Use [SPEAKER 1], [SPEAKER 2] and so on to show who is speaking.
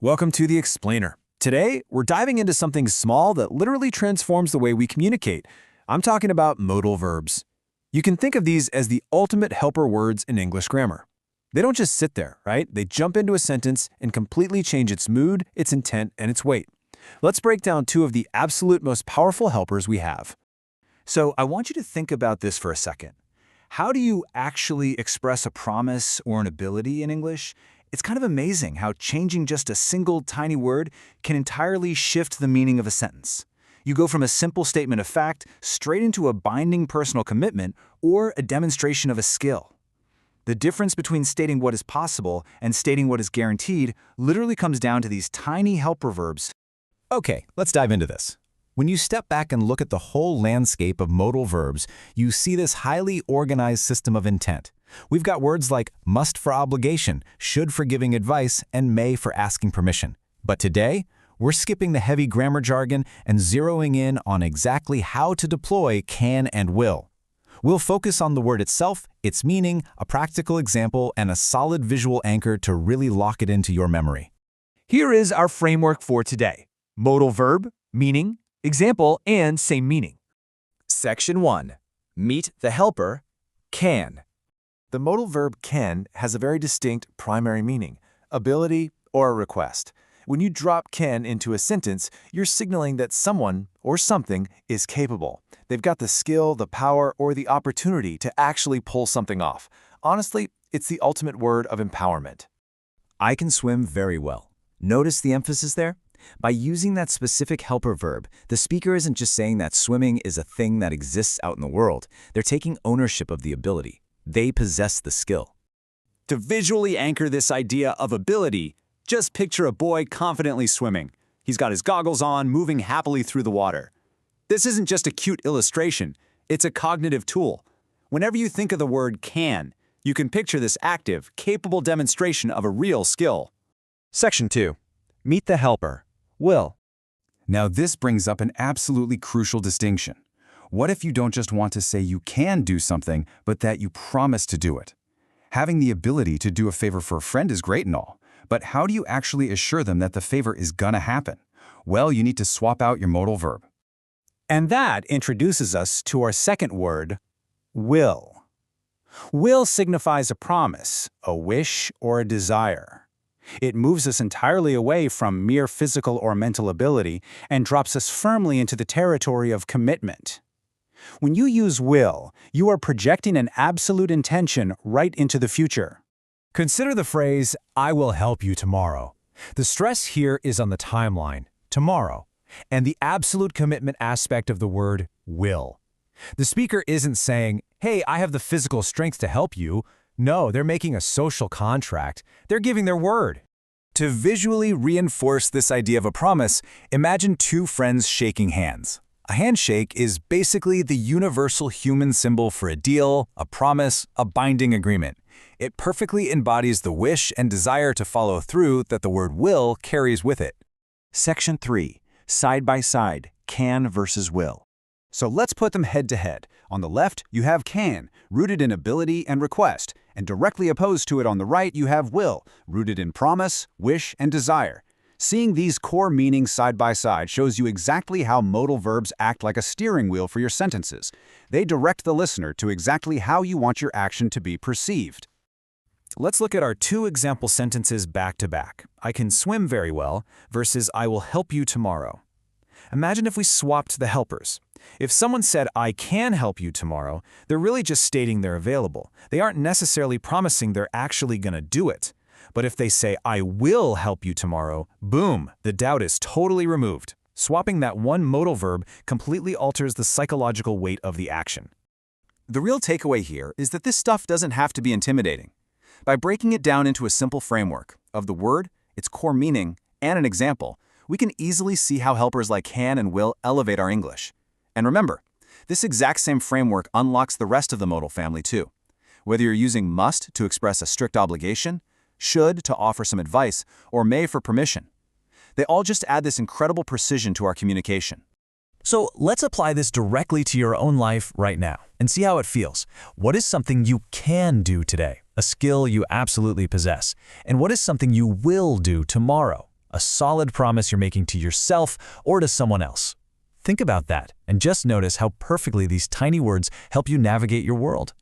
[SPEAKER 1] Welcome to The Explainer. Today, we're diving into something small that literally transforms the way we communicate. I'm talking about modal verbs. You can think of these as the ultimate helper words in English grammar. They don't just sit there, right? They jump into a sentence and completely change its mood, its intent, and its weight. Let's break down two of the absolute most powerful helpers we have. So I want you to think about this for a second. How do you actually express a promise or an ability in English? It's kind of amazing how changing just a single tiny word can entirely shift the meaning of a sentence. You go from a simple statement of fact straight into a binding personal commitment or a demonstration of a skill. The difference between stating what is possible and stating what is guaranteed literally comes down to these tiny helper verbs.
[SPEAKER 2] Okay, let's dive into this. When you step back and look at the whole landscape of modal verbs, you see this highly organized system of intent. We've got words like must for obligation, should for giving advice, and may for asking permission. But today, we're skipping the heavy grammar jargon and zeroing in on exactly how to deploy can and will. We'll focus on the word itself, its meaning, a practical example, and a solid visual anchor to really lock it into your memory.
[SPEAKER 1] Here is our framework for today. Modal verb, meaning, example, and same meaning. Section 1. Meet the helper, can. The modal verb can has a very distinct primary meaning, ability or a request. When you drop can into a sentence, you're signaling that someone or something is capable. They've got the skill, the power, or the opportunity to actually pull something off. Honestly, it's the ultimate word of empowerment.
[SPEAKER 2] I can swim very well. Notice the emphasis there? By using that specific helper verb, the speaker isn't just saying that swimming is a thing that exists out in the world. They're taking ownership of the ability. They possess the skill.
[SPEAKER 3] To visually anchor this idea of ability, just picture a boy confidently swimming. He's got his goggles on, moving happily through the water. This isn't just a cute illustration, it's a cognitive tool. Whenever you think of the word can, you can picture this active, capable demonstration of a real skill.
[SPEAKER 1] Section 2. Meet the helper, will.
[SPEAKER 4] Now this brings up an absolutely crucial distinction. What if you don't just want to say you can do something, but that you promise to do it? Having the ability to do a favor for a friend is great and all, but how do you actually assure them that the favor is gonna happen? Well, you need to swap out your modal verb.
[SPEAKER 3] And that introduces us to our second word, will. Will signifies a promise, a wish, or a desire. It moves us entirely away from mere physical or mental ability and drops us firmly into the territory of commitment. When you use will, you are projecting an absolute intention right into the future.
[SPEAKER 5] Consider the phrase, I will help you tomorrow. The stress here is on the timeline, tomorrow, and the absolute commitment aspect of the word will. The speaker isn't saying, hey, I have the physical strength to help you. No, they're making a social contract. They're giving their word.
[SPEAKER 2] To visually reinforce this idea of a promise, imagine two friends shaking hands. A handshake is basically the universal human symbol for a deal, a promise, a binding agreement. It perfectly embodies the wish and desire to follow through that the word will carries with it.
[SPEAKER 3] Section 3. Side by side, can versus will. So let's put them head to head. On the left, you have can, rooted in ability and request, and directly opposed to it on the right, you have will, rooted in promise, wish, and desire. Seeing these core meanings side by side shows you exactly how modal verbs act like a steering wheel for your sentences. They direct the listener to exactly how you want your action to be perceived.
[SPEAKER 1] Let's look at our two example sentences back to back. I can swim very well versus I will help you tomorrow. Imagine if we swapped the helpers. If someone said, I can help you tomorrow, they're really just stating they're available. They aren't necessarily promising they're actually going to do it. But if they say, I will help you tomorrow, boom, the doubt is totally removed. Swapping that one modal verb completely alters the psychological weight of the action.
[SPEAKER 3] The real takeaway here is that this stuff doesn't have to be intimidating. By breaking it down into a simple framework of the word, its core meaning, and an example, we can easily see how helpers like can and will elevate our English. And remember, this exact same framework unlocks the rest of the modal family too. Whether you're using must to express a strict obligation, should to offer some advice, or may for permission. They all just add this incredible precision to our communication.
[SPEAKER 5] So let's apply this directly to your own life right now and see how it feels. What is something you can do today, a skill you absolutely possess? And what is something you will do tomorrow, a solid promise you're making to yourself or to someone else. Think about that and just notice how perfectly these tiny words help you navigate your world.